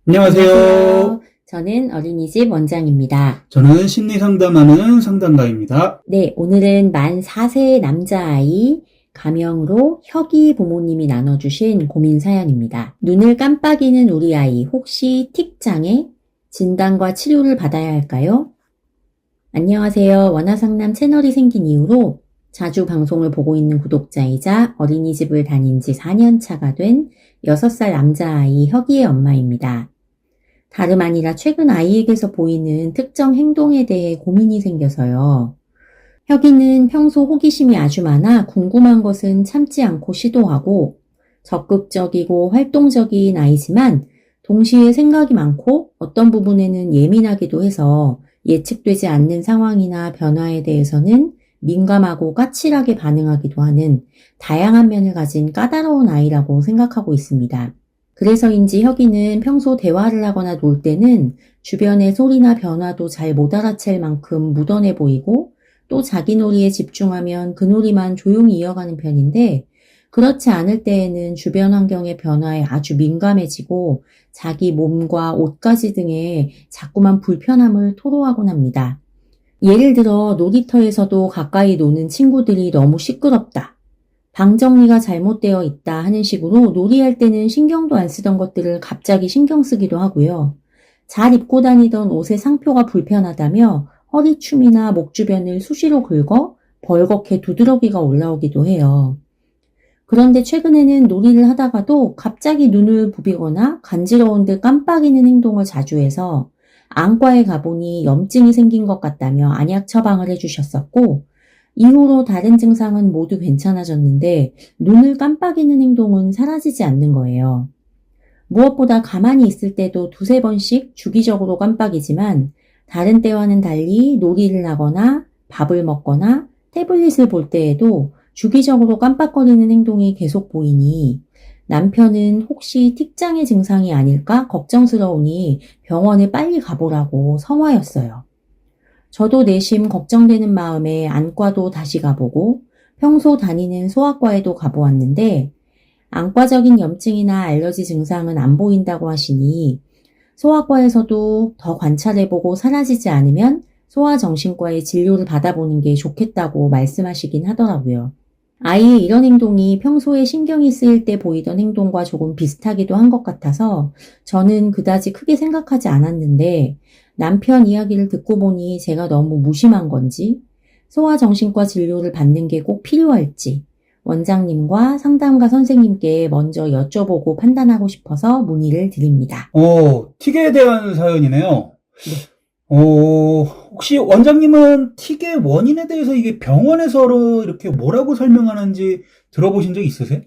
안녕하세요. 안녕하세요. 저는 어린이집 원장입니다. 저는 심리 상담하는 상담가입니다. 네, 오늘은 만 4세 남자아이 가명으로 혁이 부모님이 나눠주신 고민 사연입니다. 눈을 깜빡이는 우리 아이 혹시 틱장애? 진단과 치료를 받아야 할까요? 안녕하세요. 원화상담 채널이 생긴 이후로 자주 방송을 보고 있는 구독자이자 어린이집을 다닌 지 4년 차가 된 6살 남자아이 혁이의 엄마입니다. 다름 아니라 최근 아이에게서 보이는 특정 행동에 대해 고민이 생겨서요. 혁이는 평소 호기심이 아주 많아 궁금한 것은 참지 않고 시도하고 적극적이고 활동적인 아이지만 동시에 생각이 많고 어떤 부분에는 예민하기도 해서 예측되지 않는 상황이나 변화에 대해서는 민감하고 까칠하게 반응하기도 하는 다양한 면을 가진 까다로운 아이라고 생각하고 있습니다. 그래서인지 혁이는 평소 대화를 하거나 놀 때는 주변의 소리나 변화도 잘 못 알아챌 만큼 무던해 보이고 또 자기 놀이에 집중하면 그 놀이만 조용히 이어가는 편인데 그렇지 않을 때에는 주변 환경의 변화에 아주 민감해지고 자기 몸과 옷가지 등에 자꾸만 불편함을 토로하곤 합니다. 예를 들어 놀이터에서도 가까이 노는 친구들이 너무 시끄럽다. 방 정리가 잘못되어 있다 하는 식으로 놀이할 때는 신경도 안 쓰던 것들을 갑자기 신경 쓰기도 하고요. 잘 입고 다니던 옷의 상표가 불편하다며 허리춤이나 목 주변을 수시로 긁어 벌겋게 두드러기가 올라오기도 해요. 그런데 최근에는 놀이를 하다가도 갑자기 눈을 부비거나 간지러운 듯 깜빡이는 행동을 자주 해서 안과에 가보니 염증이 생긴 것 같다며 안약 처방을 해주셨었고 이후로 다른 증상은 모두 괜찮아졌는데 눈을 깜빡이는 행동은 사라지지 않는 거예요. 무엇보다 가만히 있을 때도 두세 번씩 주기적으로 깜빡이지만 다른 때와는 달리 놀이를 하거나 밥을 먹거나 태블릿을 볼 때에도 주기적으로 깜빡거리는 행동이 계속 보이니 남편은 혹시 틱장애 증상이 아닐까 걱정스러우니 병원에 빨리 가보라고 성화였어요. 저도 내심 걱정되는 마음에 안과도 다시 가보고 평소 다니는 소아과에도 가보았는데 안과적인 염증이나 알러지 증상은 안 보인다고 하시니 소아과에서도 더 관찰해보고 사라지지 않으면 소아정신과의 진료를 받아보는 게 좋겠다고 말씀하시긴 하더라고요. 아이의 이런 행동이 평소에 신경이 쓰일 때 보이던 행동과 조금 비슷하기도 한 것 같아서 저는 그다지 크게 생각하지 않았는데 남편 이야기를 듣고 보니 제가 너무 무심한 건지 소아정신과 진료를 받는 게 꼭 필요할지 원장님과 상담가 선생님께 먼저 여쭤보고 판단하고 싶어서 문의를 드립니다. 틱에 대한 사연이네요. 네. 혹시 원장님은 틱의 원인에 대해서 이게 병원에서 이렇게 뭐라고 설명하는지 들어보신 적 있으세요?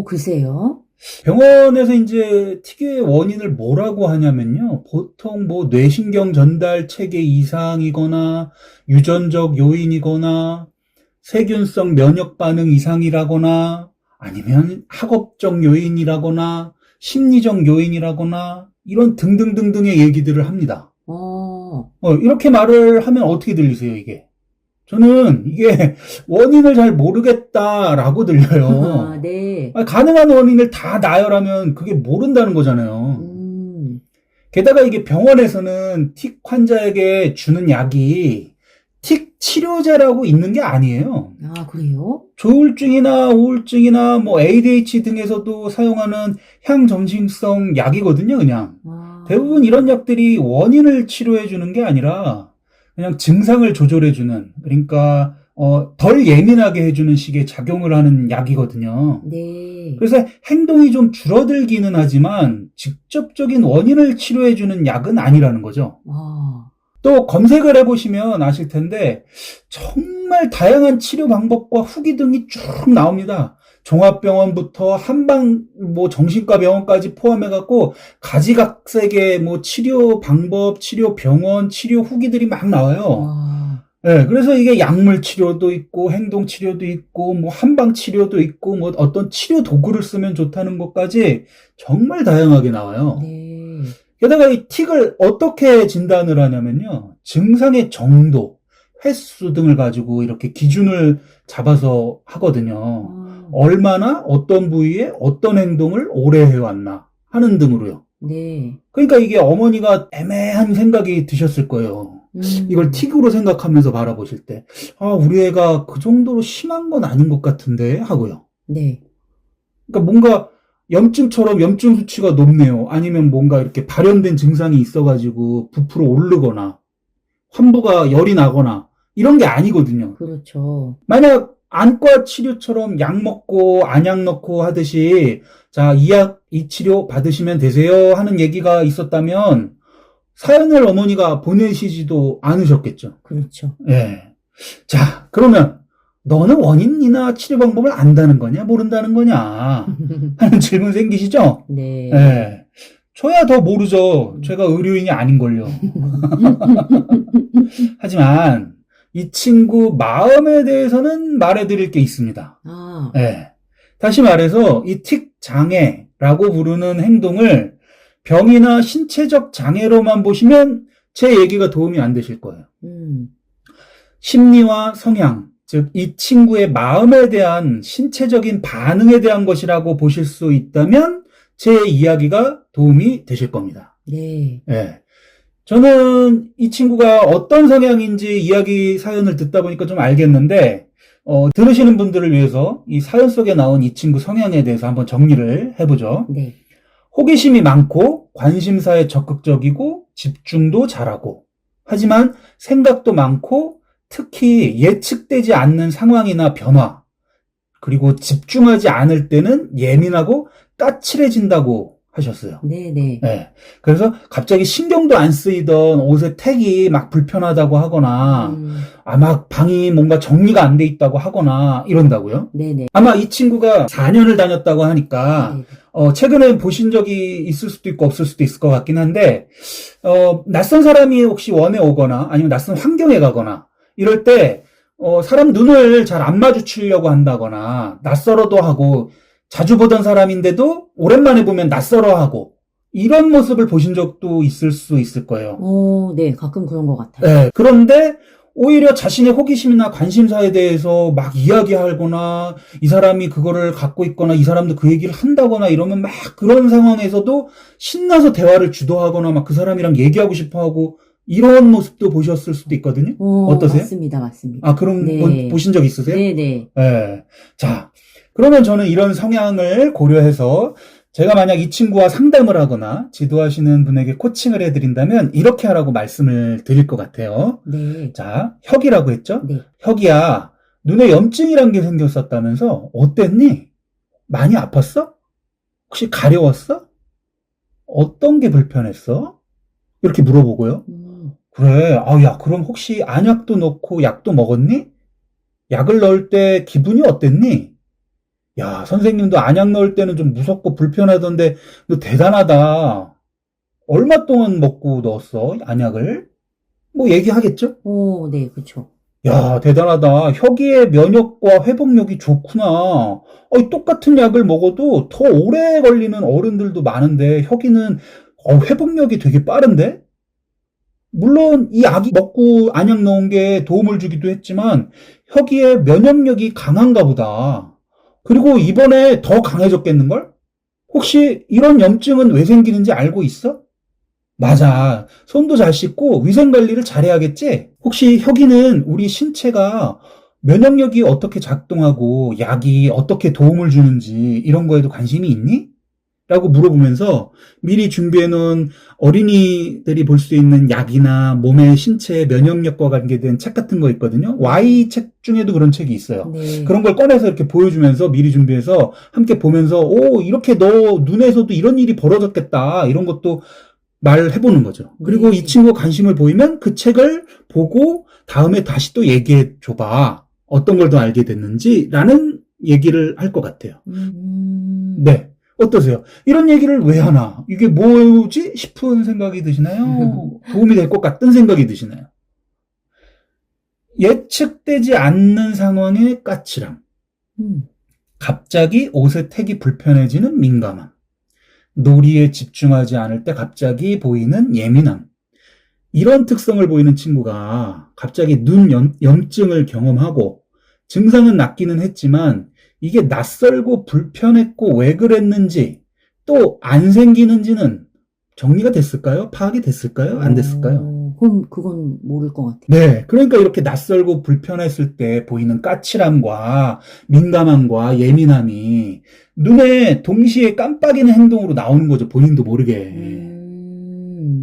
글쎄요. 병원에서 이제 틱의 원인을 뭐라고 하냐면요. 보통 뭐 뇌신경 전달 체계 이상이거나 유전적 요인이거나 세균성 면역 반응 이상이라거나 아니면 학업적 요인이라거나 심리적 요인이라거나 이런 등등등등의 얘기들을 합니다. 이렇게 말을 하면 어떻게 들리세요, 이게? 저는 이게 원인을 잘 모르겠다라고 들려요. 네. 가능한 원인을 다 나열하면 그게 모른다는 거잖아요. 게다가 이게 병원에서는 틱 환자에게 주는 약이 틱 치료제라고 있는 게 아니에요. 그래요? 조울증이나 우울증이나 뭐 ADHD 등에서도 사용하는 향정신성 약이거든요, 그냥. 대부분 이런 약들이 원인을 치료해 주는 게 아니라 그냥 증상을 조절해 주는, 그러니까 덜 예민하게 해주는 식의 작용을 하는 약이거든요. 네. 그래서 행동이 좀 줄어들기는 하지만 직접적인 원인을 치료해 주는 약은 아니라는 거죠. 또 검색을 해보시면 아실 텐데 정말 다양한 치료 방법과 후기 등이 쭉 나옵니다. 종합병원부터 한방 뭐 정신과 병원까지 포함해갖고 가지각색의 뭐 치료 방법, 치료 병원, 치료 후기들이 막 나와요. 네, 그래서 이게 약물 치료도 있고 행동 치료도 있고 뭐 한방 치료도 있고 뭐 어떤 치료 도구를 쓰면 좋다는 것까지 정말 다양하게 나와요. 네. 게다가 이 틱을 어떻게 진단을 하냐면요. 증상의 정도, 횟수 등을 가지고 이렇게 기준을 잡아서 하거든요. 얼마나 어떤 부위에 어떤 행동을 오래 해왔나 하는 등으로요. 네. 그러니까 이게 어머니가 애매한 생각이 드셨을 거예요. 이걸 틱으로 생각하면서 바라보실 때, 우리 애가 그 정도로 심한 건 아닌 것 같은데 하고요. 네. 그러니까 뭔가 염증처럼 염증 수치가 높네요. 아니면 뭔가 이렇게 발현된 증상이 있어가지고 부풀어 오르거나 환부가 열이 나거나 이런 게 아니거든요. 그렇죠. 만약 안과 치료처럼 약 먹고 안약 넣고 하듯이 자, 이 약, 이 치료 받으시면 되세요 하는 얘기가 있었다면 사연을 어머니가 보내시지도 않으셨겠죠. 그렇죠. 예. 자, 그러면 너는 원인이나 치료 방법을 안다는 거냐, 모른다는 거냐 하는 질문 생기시죠? 네. 예. 저야 더 모르죠. 제가 의료인이 아닌걸요. 하지만 이 친구 마음에 대해서는 말해드릴 게 있습니다. 아, 예. 다시 말해서 이 틱 장애라고 부르는 행동을 병이나 신체적 장애로만 보시면 제 얘기가 도움이 안 되실 거예요. 심리와 성향, 즉 이 친구의 마음에 대한 신체적인 반응에 대한 것이라고 보실 수 있다면 제 이야기가 도움이 되실 겁니다. 네. 예. 저는 이 친구가 어떤 성향인지 이야기 사연을 듣다 보니까 좀 알겠는데, 들으시는 분들을 위해서 이 사연 속에 나온 이 친구 성향에 대해서 한번 정리를 해보죠. 네. 호기심이 많고 관심사에 적극적이고 집중도 잘하고, 하지만 생각도 많고 특히 예측되지 않는 상황이나 변화, 그리고 집중하지 않을 때는 예민하고 까칠해진다고 하셨어요. 네네. 네. 그래서 갑자기 신경도 안 쓰이던 옷의 택이 막 불편하다고 하거나, 막 방이 뭔가 정리가 안 돼 있다고 하거나 이런다고요. 네네. 아마 이 친구가 4년을 다녔다고 하니까, 최근에 보신 적이 있을 수도 있고 없을 수도 있을 것 같긴 한데, 낯선 사람이 혹시 원에 오거나 아니면 낯선 환경에 가거나 이럴 때, 사람 눈을 잘 안 마주치려고 한다거나, 낯설어도 하고, 자주 보던 사람인데도 오랜만에 보면 낯설어하고 이런 모습을 보신 적도 있을 수 있을 거예요. 네, 가끔 그런 것 같아요. 네, 그런데 오히려 자신의 호기심이나 관심사에 대해서 막 이야기하거나 이 사람이 그거를 갖고 있거나 이 사람도 그 얘기를 한다거나 이러면 막 그런 상황에서도 신나서 대화를 주도하거나 막 그 사람이랑 얘기하고 싶어하고 이런 모습도 보셨을 수도 있거든요. 어떠세요? 맞습니다. 그런 네. 보신 적 있으세요? 네네. 네. 자, 그러면 저는 이런 성향을 고려해서 제가 만약 이 친구와 상담을 하거나 지도하시는 분에게 코칭을 해드린다면 이렇게 하라고 말씀을 드릴 것 같아요. 네. 자, 혁이라고 했죠? 네. 혁이야, 눈에 염증이란 게 생겼었다면서 어땠니? 많이 아팠어? 혹시 가려웠어? 어떤 게 불편했어? 이렇게 물어보고요. 그래, 야, 그럼 혹시 안약도 넣고 약도 먹었니? 약을 넣을 때 기분이 어땠니? 야, 선생님도 안약 넣을 때는 좀 무섭고 불편하던데 너 대단하다. 얼마 동안 먹고 넣었어, 안약을? 뭐 얘기하겠죠? 네, 그쵸. 야, 대단하다. 혁이의 면역과 회복력이 좋구나. 똑같은 약을 먹어도 더 오래 걸리는 어른들도 많은데 혁이는 회복력이 되게 빠른데? 물론 이 약이 먹고 안약 넣은 게 도움을 주기도 했지만 혁이의 면역력이 강한가 보다. 그리고 이번에 더 강해졌겠는걸? 혹시 이런 염증은 왜 생기는지 알고 있어? 맞아. 손도 잘 씻고 위생관리를 잘해야겠지? 혹시 혁이는 우리 신체가 면역력이 어떻게 작동하고 약이 어떻게 도움을 주는지 이런 거에도 관심이 있니? 라고 물어보면서 미리 준비해놓은 어린이들이 볼 수 있는 약이나 몸의 신체 면역력과 관계된 책 같은 거 있거든요. Y 책 중에도 그런 책이 있어요. 네. 그런 걸 꺼내서 이렇게 보여주면서 미리 준비해서 함께 보면서 이렇게 너 눈에서도 이런 일이 벌어졌겠다 이런 것도 말해보는 거죠. 그리고 네. 이 친구가 관심을 보이면 그 책을 보고 다음에 다시 또 얘기해 줘봐. 어떤 걸 더 알게 됐는지 라는 얘기를 할 것 같아요. 네. 어떠세요? 이런 얘기를 왜 하나? 이게 뭐지? 싶은 생각이 드시나요? 도움이 될 것 같은 생각이 드시나요? 예측되지 않는 상황의 까칠함. 갑자기 옷의 택이 불편해지는 민감함. 놀이에 집중하지 않을 때 갑자기 보이는 예민함. 이런 특성을 보이는 친구가 갑자기 눈 염증을 경험하고 증상은 낫기는 했지만 이게 낯설고 불편했고 왜 그랬는지 또 안 생기는지는 정리가 됐을까요? 파악이 됐을까요? 안 됐을까요? 그럼 그건 모를 것 같아요. 네. 그러니까 이렇게 낯설고 불편했을 때 보이는 까칠함과 민감함과 예민함이 눈에 동시에 깜빡이는 행동으로 나오는 거죠. 본인도 모르게.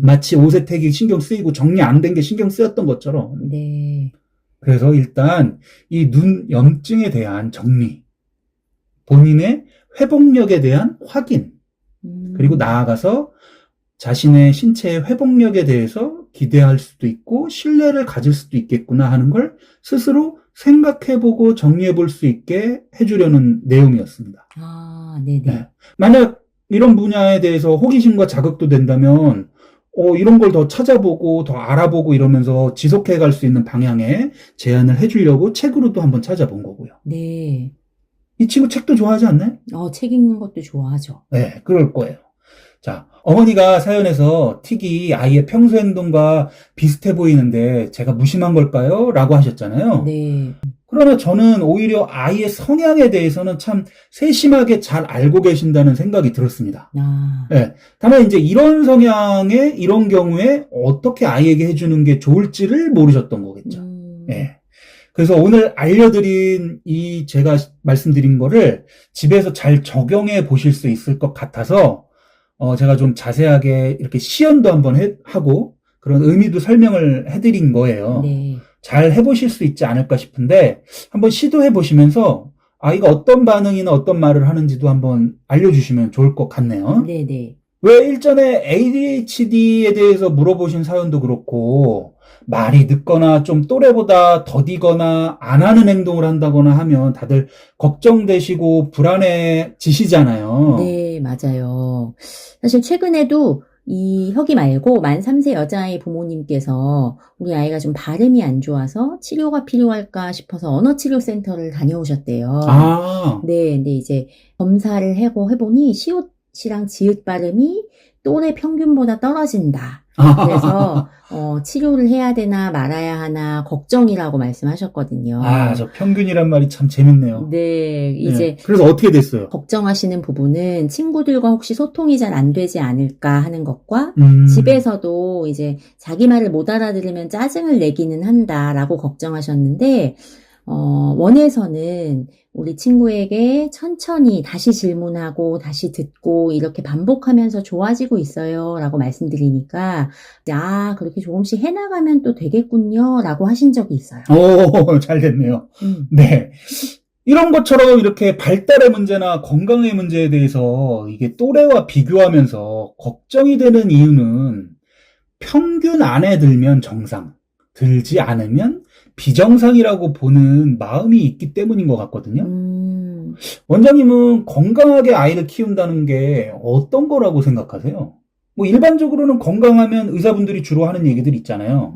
마치 옷에 택이 신경 쓰이고 정리 안 된 게 신경 쓰였던 것처럼. 네. 그래서 일단 이 눈 염증에 대한 정리, 본인의 회복력에 대한 확인, 그리고 나아가서 자신의 신체의 회복력에 대해서 기대할 수도 있고 신뢰를 가질 수도 있겠구나 하는 걸 스스로 생각해보고 정리해볼 수 있게 해주려는 내용이었습니다. 아, 네네. 네. 만약 이런 분야에 대해서 호기심과 자극도 된다면 이런 걸 더 찾아보고 더 알아보고 이러면서 지속해갈 수 있는 방향의 제안을 해주려고 책으로도 한번 찾아본 거고요. 네. 이 친구 책도 좋아하지 않나요? 책 읽는 것도 좋아하죠. 네, 그럴 거예요. 자, 어머니가 사연에서 틱이 아이의 평소 행동과 비슷해 보이는데 제가 무심한 걸까요? 라고 하셨잖아요. 네. 그러나 저는 오히려 아이의 성향에 대해서는 참 세심하게 잘 알고 계신다는 생각이 들었습니다. 네, 다만 이제 이런 성향의 이런 경우에 어떻게 아이에게 해주는 게 좋을지를 모르셨던 거겠죠. 네. 그래서 오늘 알려드린 제가 말씀드린 거를 집에서 잘 적용해 보실 수 있을 것 같아서 제가 좀 자세하게 이렇게 시연도 한번 하고 그런 의미도 설명을 해드린 거예요. 네. 잘 해보실 수 있지 않을까 싶은데 한번 시도해 보시면서 아이가 어떤 반응이나 어떤 말을 하는지도 한번 알려주시면 좋을 것 같네요. 네네. 왜 일전에 ADHD에 대해서 물어보신 사연도 그렇고 말이 늦거나 좀 또래보다 더디거나 안 하는 행동을 한다거나 하면 다들 걱정되시고 불안해지시잖아요. 네, 맞아요. 사실 최근에도 이 혁이 말고 만 3세 여자아이 부모님께서 우리 아이가 좀 발음이 안 좋아서 치료가 필요할까 싶어서 언어치료센터를 다녀오셨대요. 네, 근데 이제 검사를 해보니 시옷이랑 지읒 발음이 또래 평균보다 떨어진다. 그래서 치료를 해야 되나 말아야 하나 걱정이라고 말씀하셨거든요. 저 평균이란 말이 참 재밌네요. 네, 이제 그래서 어떻게 됐어요? 걱정하시는 부분은 친구들과 혹시 소통이 잘 안 되지 않을까 하는 것과 집에서도 이제 자기 말을 못 알아들으면 짜증을 내기는 한다라고 걱정하셨는데 원에서는 우리 친구에게 천천히 다시 질문하고 다시 듣고 이렇게 반복하면서 좋아지고 있어요 라고 말씀드리니까 그렇게 조금씩 해나가면 또 되겠군요 라고 하신 적이 있어요. 잘 됐네요. 네. 이런 것처럼 이렇게 발달의 문제나 건강의 문제에 대해서 이게 또래와 비교하면서 걱정이 되는 이유는 평균 안에 들면 정상, 들지 않으면 비정상이라고 보는 마음이 있기 때문인 것 같거든요. 원장님은 건강하게 아이를 키운다는 게 어떤 거라고 생각하세요? 뭐 일반적으로는 건강하면 의사분들이 주로 하는 얘기들 있잖아요.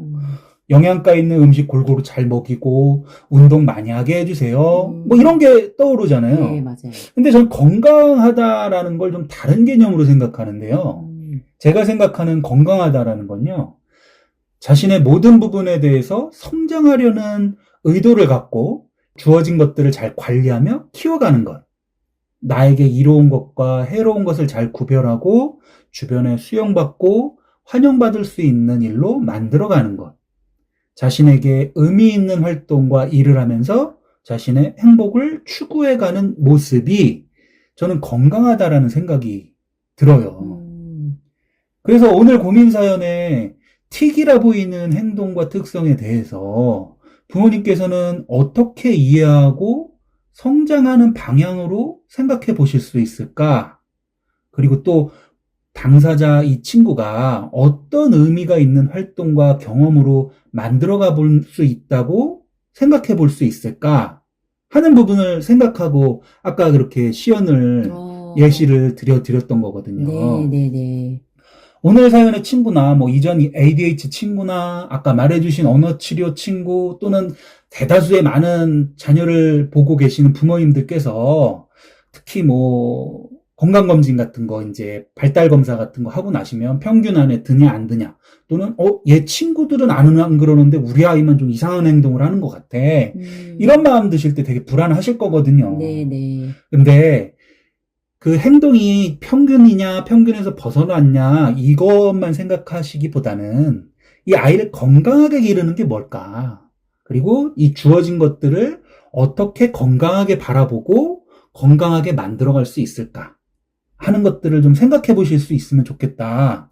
영양가 있는 음식 골고루 잘 먹이고 운동 많이 하게 해주세요. 뭐 이런 게 떠오르잖아요. 네, 맞아요. 근데 전 건강하다라는 걸 좀 다른 개념으로 생각하는데요. 제가 생각하는 건강하다라는 건요. 자신의 모든 부분에 대해서 성장하려는 의도를 갖고 주어진 것들을 잘 관리하며 키워가는 것. 나에게 이로운 것과 해로운 것을 잘 구별하고 주변에 수용받고 환영받을 수 있는 일로 만들어가는 것. 자신에게 의미 있는 활동과 일을 하면서 자신의 행복을 추구해가는 모습이 저는 건강하다라는 생각이 들어요. 그래서 오늘 고민 사연에 틱이라 보이는 행동과 특성에 대해서 부모님께서는 어떻게 이해하고 성장하는 방향으로 생각해 보실 수 있을까? 그리고 또 당사자 이 친구가 어떤 의미가 있는 활동과 경험으로 만들어가 볼 수 있다고 생각해 볼 수 있을까? 하는 부분을 생각하고 아까 그렇게 시연을 예시를 드렸던 거거든요. 네. 오늘 사연의 친구나 뭐 이전 ADHD 친구나 아까 말해주신 언어치료 친구 또는 대다수의 많은 자녀를 보고 계시는 부모님들께서 특히 뭐 건강검진 같은 거 이제 발달검사 같은 거 하고 나시면 평균 안에 드냐 안 드냐 또는 얘 친구들은 안 그러는데 우리 아이만 좀 이상한 행동을 하는 것 같아. 이런 마음 드실 때 되게 불안하실 거거든요. 네네. 근데 그 행동이 평균이냐, 평균에서 벗어났냐, 이것만 생각하시기보다는 이 아이를 건강하게 기르는 게 뭘까? 그리고 이 주어진 것들을 어떻게 건강하게 바라보고 건강하게 만들어갈 수 있을까? 하는 것들을 좀 생각해 보실 수 있으면 좋겠다.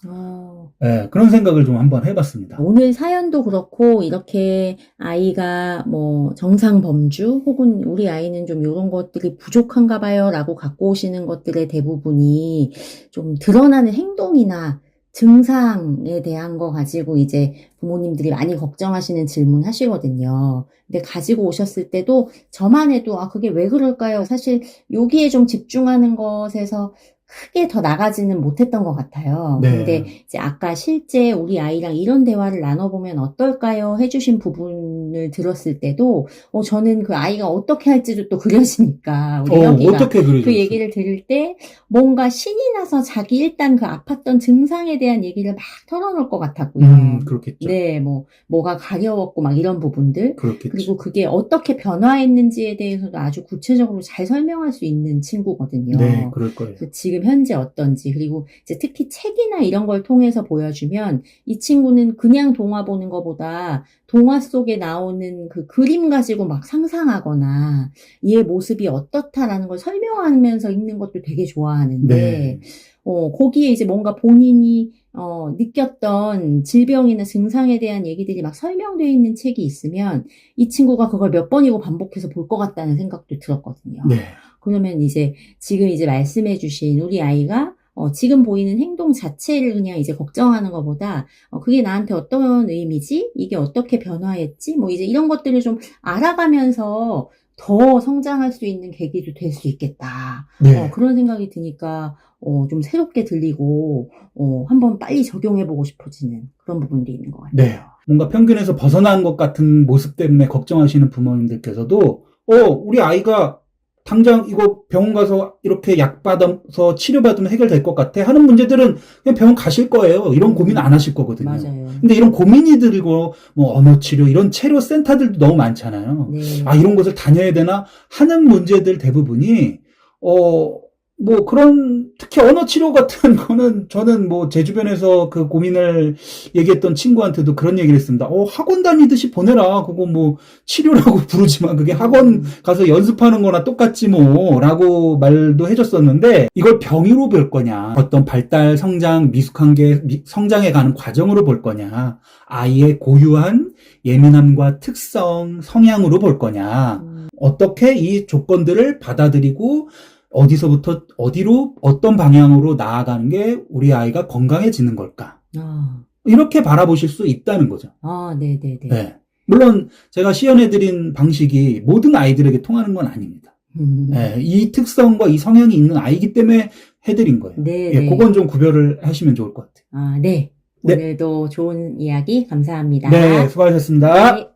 네, 그런 생각을 좀 한번 해봤습니다. 오늘 사연도 그렇고 이렇게 아이가 뭐 정상 범주 혹은 우리 아이는 좀 이런 것들이 부족한가 봐요 라고 갖고 오시는 것들의 대부분이 좀 드러나는 행동이나 증상에 대한 거 가지고 이제 부모님들이 많이 걱정하시는 질문 하시거든요. 근데 가지고 오셨을 때도 저만 해도 그게 왜 그럴까요? 사실 여기에 좀 집중하는 것에서 크게 더 나가지는 못했던 것 같아요. 네. 근데 이제 아까 실제 우리 아이랑 이런 대화를 나눠보면 어떨까요? 해주신 부분을 들었을 때도 저는 그 아이가 어떻게 할지도 또 그려지니까 우리 혁이가 어떻게 그려졌어요? 그 얘기를 들을 때 뭔가 신이 나서 자기 일단 그 아팠던 증상에 대한 얘기를 막 털어놓을 것 같았고요. 그렇겠죠. 네, 뭐가 가려웠고 막 이런 부분들. 그렇겠죠. 그리고 그게 어떻게 변화했는지에 대해서도 아주 구체적으로 잘 설명할 수 있는 친구거든요. 네, 그럴 거예요. 그래서 지금 현재 어떤지, 그리고 이제 특히 책이나 이런 걸 통해서 보여주면 이 친구는 그냥 동화 보는 것보다 동화 속에 나오는 그 그림 가지고 막 상상하거나 얘의 모습이 어떻다라는 걸 설명하면서 읽는 것도 되게 좋아하는데, 네. 거기에 이제 뭔가 본인이 느꼈던 질병이나 증상에 대한 얘기들이 막 설명되어 있는 책이 있으면 이 친구가 그걸 몇 번이고 반복해서 볼 것 같다는 생각도 들었거든요. 네. 그러면 이제 지금 이제 말씀해 주신 우리 아이가 지금 보이는 행동 자체를 그냥 이제 걱정하는 것보다 그게 나한테 어떤 의미지? 이게 어떻게 변화했지? 뭐 이제 이런 것들을 좀 알아가면서 더 성장할 수 있는 계기도 될 수 있겠다. 네. 그런 생각이 드니까 좀 새롭게 들리고 한번 빨리 적용해보고 싶어지는 그런 부분도 있는 것 같아요. 네. 뭔가 평균에서 벗어난 것 같은 모습 때문에 걱정하시는 부모님들께서도 우리 아이가 당장 이거 병원 가서 이렇게 약 받아서 치료받으면 해결될 것 같아 하는 문제들은 그냥 병원 가실 거예요. 이런 고민 안 하실 거거든요. 맞아요. 근데 이런 고민이 들고 뭐 언어 치료 이런 체료 센터들도 너무 많잖아요. 네. 이런 곳을 다녀야 되나 하는 문제들 대부분이 뭐 그런 특히 언어 치료 같은 거는 저는 뭐 제 주변에서 그 고민을 얘기했던 친구한테도 그런 얘기를 했습니다. 학원 다니듯이 보내라. 그거 뭐 치료라고 부르지만 그게 학원 가서 연습하는 거나 똑같지 뭐라고 말도 해줬었는데 이걸 병으로 볼 거냐, 어떤 발달, 성장, 미숙한 게 성장해 가는 과정으로 볼 거냐, 아이의 고유한 예민함과 특성, 성향으로 볼 거냐, 어떻게 이 조건들을 받아들이고 어디서부터 어디로 어떤 방향으로 나아가는 게 우리 아이가 건강해지는 걸까? 이렇게 바라보실 수 있다는 거죠. 네네네. 네. 물론 제가 시연해드린 방식이 모든 아이들에게 통하는 건 아닙니다. 네, 이 특성과 이 성향이 있는 아이기 때문에 해드린 거예요. 네. 예, 그건 좀 구별을 하시면 좋을 것 같아요. 네. 네. 오늘도 좋은 이야기 감사합니다. 네, 수고하셨습니다. 네.